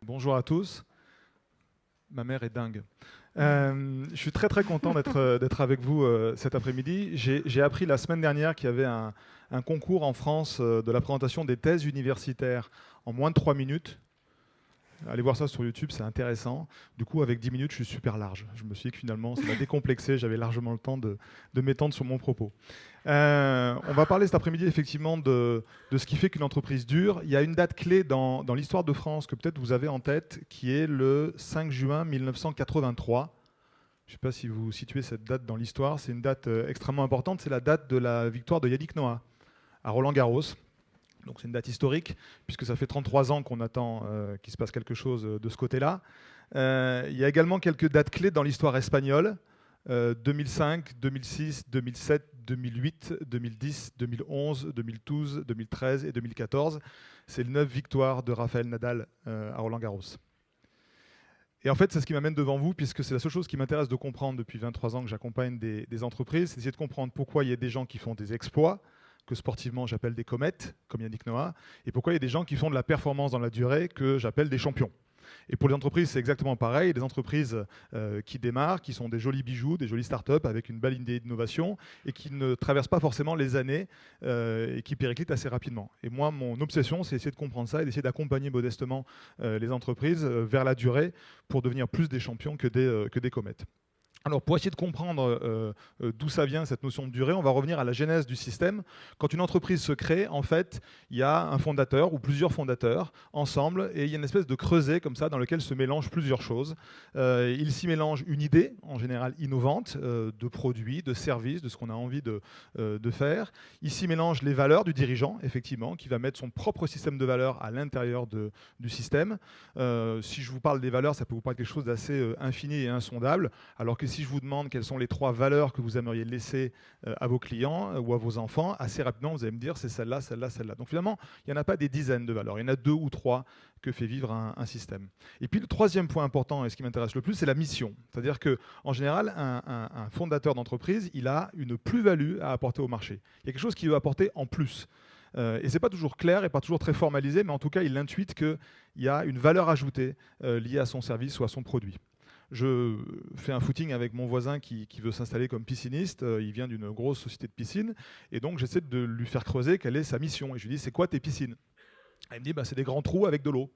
Bonjour à tous. Ma mère est dingue. Je suis très très content d'être avec vous cet après-midi. J'ai appris la semaine dernière qu'il y avait un concours en France de la présentation des thèses universitaires en moins de 3 minutes. Allez voir ça sur YouTube, c'est intéressant. Du coup, avec 10 minutes, je suis super large. Je me suis dit que finalement, ça m'a décomplexé. J'avais largement le temps de m'étendre sur mon propos. On va parler cet après-midi effectivement de ce qui fait qu'une entreprise dure. Il y a une date clé dans l'histoire de France que peut-être vous avez en tête, qui est le 5 juin 1983. Je ne sais pas si vous situez cette date dans l'histoire. C'est une date extrêmement importante. C'est la date de la victoire de Yannick Noah à Roland-Garros. Donc c'est une date historique, puisque ça fait 33 ans qu'on attend qu'il se passe quelque chose de ce côté-là. Il y a également quelques dates clés dans l'histoire espagnole. 2005, 2006, 2007, 2008, 2010, 2011, 2012, 2013 et 2014. C'est les 9 victoires de Rafael Nadal à Roland-Garros. Et en fait, c'est ce qui m'amène devant vous, puisque c'est la seule chose qui m'intéresse de comprendre depuis 23 ans que j'accompagne des entreprises, c'est d'essayer de comprendre pourquoi il y a des gens qui font des exploits, que sportivement j'appelle des comètes, comme Yannick Noah, et pourquoi il y a des gens qui font de la performance dans la durée, que j'appelle des champions. Et pour les entreprises, c'est exactement pareil. Des entreprises qui démarrent, qui sont des jolis bijoux, des jolies startups avec une belle idée d'innovation et qui ne traversent pas forcément les années et qui périclitent assez rapidement. Et moi, mon obsession, c'est d'essayer de comprendre ça et d'essayer d'accompagner modestement les entreprises vers la durée pour devenir plus des champions que des comètes. Alors, pour essayer de comprendre d'où ça vient, cette notion de durée, on va revenir à la genèse du système. Quand une entreprise se crée, en fait, il y a un fondateur ou plusieurs fondateurs ensemble et il y a une espèce de creuset comme ça dans lequel se mélangent plusieurs choses. Il s'y mélange une idée, en général innovante, de produits, de services, de ce qu'on a envie de faire. Il s'y mélange les valeurs du dirigeant, effectivement, qui va mettre son propre système de valeurs à l'intérieur du système. Si je vous parle des valeurs, ça peut vous paraître quelque chose d'assez infini et insondable, alors que si je vous demande quelles sont les 3 valeurs que vous aimeriez laisser à vos clients ou à vos enfants, assez rapidement, vous allez me dire c'est celle-là, celle-là, celle-là. Donc finalement, il n'y en a pas des dizaines de valeurs, il y en a 2 ou 3 que fait vivre un système. Et puis le troisième point important, et ce qui m'intéresse le plus, c'est la mission. C'est-à-dire qu'en général, un fondateur d'entreprise, il a une plus-value à apporter au marché. Il y a quelque chose qu'il veut apporter en plus. Et ce n'est pas toujours clair et pas toujours très formalisé, mais en tout cas, il intuite qu'il y a une valeur ajoutée liée à son service ou à son produit. Je fais un footing avec mon voisin qui veut s'installer comme pisciniste. Il vient d'une grosse société de piscine. Et donc, j'essaie de lui faire creuser quelle est sa mission. Et je lui dis, c'est quoi tes piscines? Il me dit, c'est des grands trous avec de l'eau.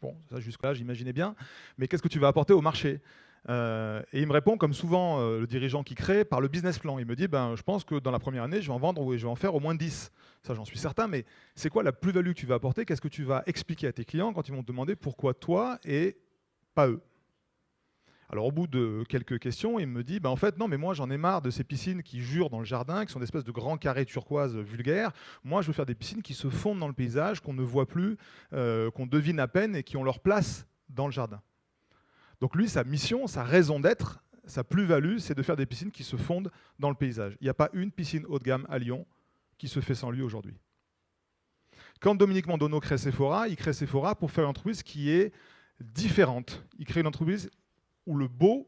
Bon, ça jusque-là, j'imaginais bien. Mais qu'est-ce que tu vas apporter au marché? Et il me répond, comme souvent le dirigeant qui crée, par le business plan. Il me dit, je pense que dans la première année, je vais en vendre et je vais en faire au moins 10. Ça, j'en suis certain. Mais c'est quoi la plus-value que tu vas apporter? Qu'est-ce que tu vas expliquer à tes clients quand ils vont te demander pourquoi toi et pas eux? Alors au bout de quelques questions, il me dit, en fait, non, mais moi j'en ai marre de ces piscines qui jurent dans le jardin, qui sont des espèces de grands carrés turquoise vulgaires. Moi, je veux faire des piscines qui se fondent dans le paysage, qu'on ne voit plus, qu'on devine à peine et qui ont leur place dans le jardin. Donc lui, sa mission, sa raison d'être, sa plus-value, c'est de faire des piscines qui se fondent dans le paysage. Il n'y a pas une piscine haut de gamme à Lyon qui se fait sans lui aujourd'hui. Quand Dominique Mandonneau crée Sephora, il crée Sephora pour faire une entreprise qui est différente. Il crée une entreprise où le beau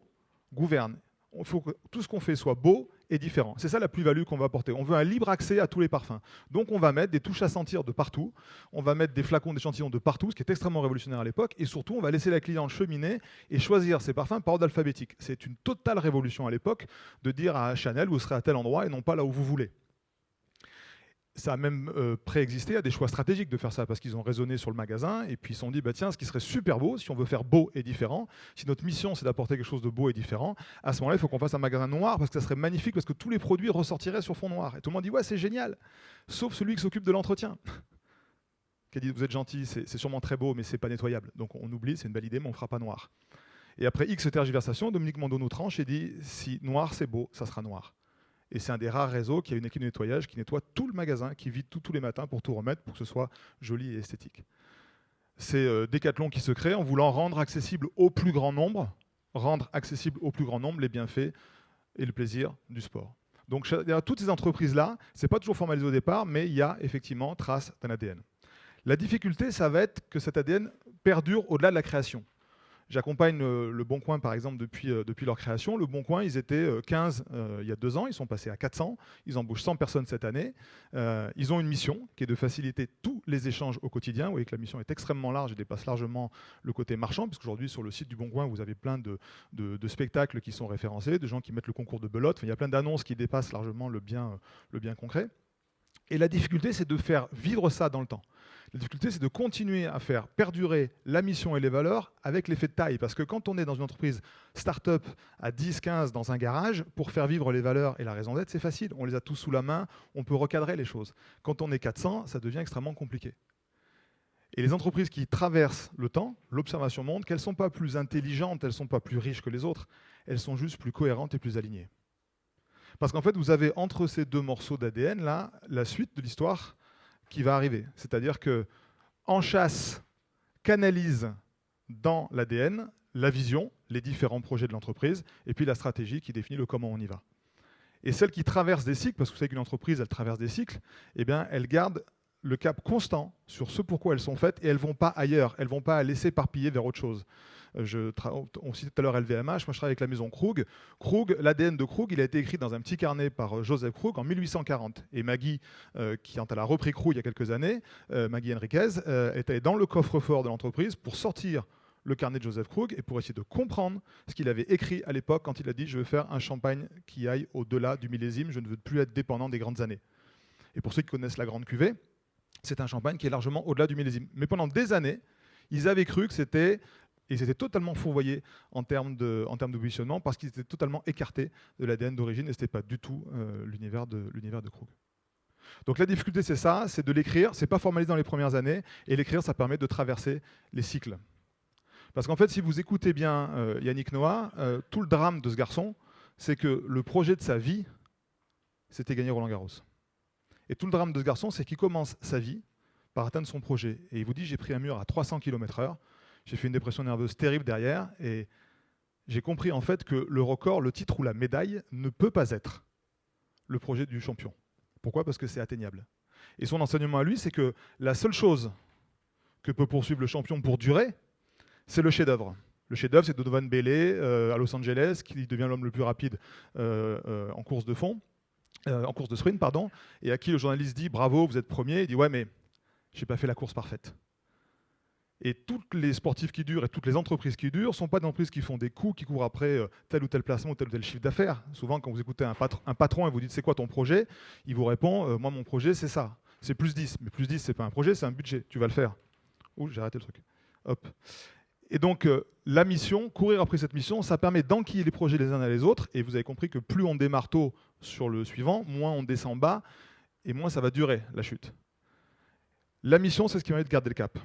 gouverne. Il faut que tout ce qu'on fait soit beau et différent. C'est ça la plus-value qu'on va apporter. On veut un libre accès à tous les parfums. Donc on va mettre des touches à sentir de partout, on va mettre des flacons d'échantillons de partout, ce qui est extrêmement révolutionnaire à l'époque, et surtout on va laisser la cliente cheminer et choisir ses parfums par ordre alphabétique. C'est une totale révolution à l'époque de dire à Chanel, vous serez à tel endroit et non pas là où vous voulez. Ça a même préexisté à des choix stratégiques de faire ça, parce qu'ils ont raisonné sur le magasin et puis ils se sont dit, tiens, ce qui serait super beau, si on veut faire beau et différent, si notre mission c'est d'apporter quelque chose de beau et différent, à ce moment-là, il faut qu'on fasse un magasin noir, parce que ça serait magnifique, parce que tous les produits ressortiraient sur fond noir. Et tout le monde dit, ouais, c'est génial, sauf celui qui s'occupe de l'entretien, qui a dit, vous êtes gentil, c'est sûrement très beau, mais c'est pas nettoyable. Donc on oublie, c'est une belle idée, mais on ne fera pas noir. Et après X tergiversation, Dominique Mandonneau tranche et dit, si noir c'est beau, ça sera noir. Et c'est un des rares réseaux qui a une équipe de nettoyage qui nettoie tout le magasin, qui vide tous les matins pour tout remettre, pour que ce soit joli et esthétique. C'est Decathlon qui se crée en voulant rendre accessible au plus grand nombre les bienfaits et le plaisir du sport. Donc derrière toutes ces entreprises-là, ce n'est pas toujours formalisé au départ, mais il y a effectivement trace d'un ADN. La difficulté, ça va être que cet ADN perdure au-delà de la création. J'accompagne Le Bon Coin, par exemple, depuis leur création. Le Bon Coin, ils étaient 15 il y a 2 ans, ils sont passés à 400, ils embauchent 100 personnes cette année. Ils ont une mission qui est de faciliter tous les échanges au quotidien. Vous voyez que la mission est extrêmement large et dépasse largement le côté marchand, puisqu'aujourd'hui, sur le site du Bon Coin, vous avez plein de spectacles qui sont référencés, de gens qui mettent le concours de belote. Enfin, il y a plein d'annonces qui dépassent largement le bien concret. Et la difficulté, c'est de faire vivre ça dans le temps. La difficulté, c'est de continuer à faire perdurer la mission et les valeurs avec l'effet de taille. Parce que quand on est dans une entreprise start-up à 10, 15 dans un garage, pour faire vivre les valeurs et la raison d'être, c'est facile. On les a tous sous la main, on peut recadrer les choses. Quand on est 400, ça devient extrêmement compliqué. Et les entreprises qui traversent le temps, l'observation montre qu'elles ne sont pas plus intelligentes, elles ne sont pas plus riches que les autres, elles sont juste plus cohérentes et plus alignées. Parce qu'en fait, vous avez entre ces 2 morceaux d'ADN, là, la suite de l'histoire qui va arriver. C'est-à-dire que Enchâsse canalise dans l'ADN la vision, les différents projets de l'entreprise, et puis la stratégie qui définit le comment on y va. Et celles qui traversent des cycles, parce que vous savez qu'une entreprise, elle traverse des cycles, eh bien, elles gardent le cap constant sur ce pourquoi elles sont faites, et elles ne vont pas ailleurs, elles ne vont pas laisser éparpiller vers autre chose. On citait tout à l'heure LVMH, moi je travaille avec la maison Krug. Krug, l'ADN de Krug, il a été écrit dans un petit carnet par Joseph Krug en 1840. Et Maggie, quand elle a repris Krug il y a quelques années, Maggie Henriquez, est allée dans le coffre-fort de l'entreprise pour sortir le carnet de Joseph Krug et pour essayer de comprendre ce qu'il avait écrit à l'époque quand il a dit « je veux faire un champagne qui aille au-delà du millésime, je ne veux plus être dépendant des grandes années ». Et pour ceux qui connaissent la Grande Cuvée, c'est un champagne qui est largement au-delà du millésime. Mais pendant des années, ils avaient cru que c'était... Et ils étaient totalement fourvoyés en termes de positionnement parce qu'ils étaient totalement écartés de l'ADN d'origine et ce n'était pas du tout l'univers de Krug. Donc la difficulté, c'est ça, c'est de l'écrire. Ce n'est pas formalisé dans les premières années. Et l'écrire, ça permet de traverser les cycles. Parce qu'en fait, si vous écoutez bien Yannick Noah, tout le drame de ce garçon, c'est que le projet de sa vie, c'était gagner Roland-Garros. Et tout le drame de ce garçon, c'est qu'il commence sa vie par atteindre son projet. Et il vous dit, j'ai pris un mur à 300 km/h. J'ai fait une dépression nerveuse terrible derrière et j'ai compris en fait que le record, le titre ou la médaille ne peut pas être le projet du champion. Pourquoi ? Parce que c'est atteignable. Et son enseignement à lui, c'est que la seule chose que peut poursuivre le champion pour durer, c'est le chef-d'œuvre. Le chef-d'œuvre, c'est Donovan Bailey à Los Angeles, qui devient l'homme le plus rapide en course de fond, en course de sprint, pardon, et à qui le journaliste dit « Bravo, vous êtes premier ». Il dit « Ouais, mais j'ai pas fait la course parfaite ». Et tous les sportifs qui durent et toutes les entreprises qui durent ne sont pas des entreprises qui font des coups, qui courent après tel ou tel placement ou tel chiffre d'affaires. Souvent, quand vous écoutez un patron et vous dites « c'est quoi ton projet ?», il vous répond « moi, mon projet, c'est ça. C'est plus 10 ». Mais plus 10, ce n'est pas un projet, c'est un budget. Tu vas le faire. Ouh, j'ai arrêté le truc. Hop. Et donc, la mission, courir après cette mission, ça permet d'enquiller les projets les uns à les autres. Et vous avez compris que plus on démarre tôt sur le suivant, moins on descend bas et moins ça va durer, la chute. La mission, c'est ce qui permet de garder le cap.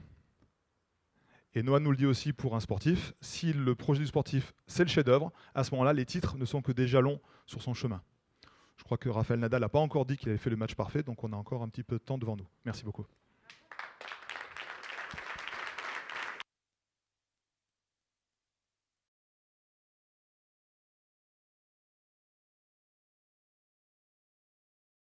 Et Noah nous le dit aussi pour un sportif, si le projet du sportif, c'est le chef-d'œuvre, à ce moment-là, les titres ne sont que des jalons sur son chemin. Je crois que Rafael Nadal n'a pas encore dit qu'il avait fait le match parfait, donc on a encore un petit peu de temps devant nous. Merci beaucoup.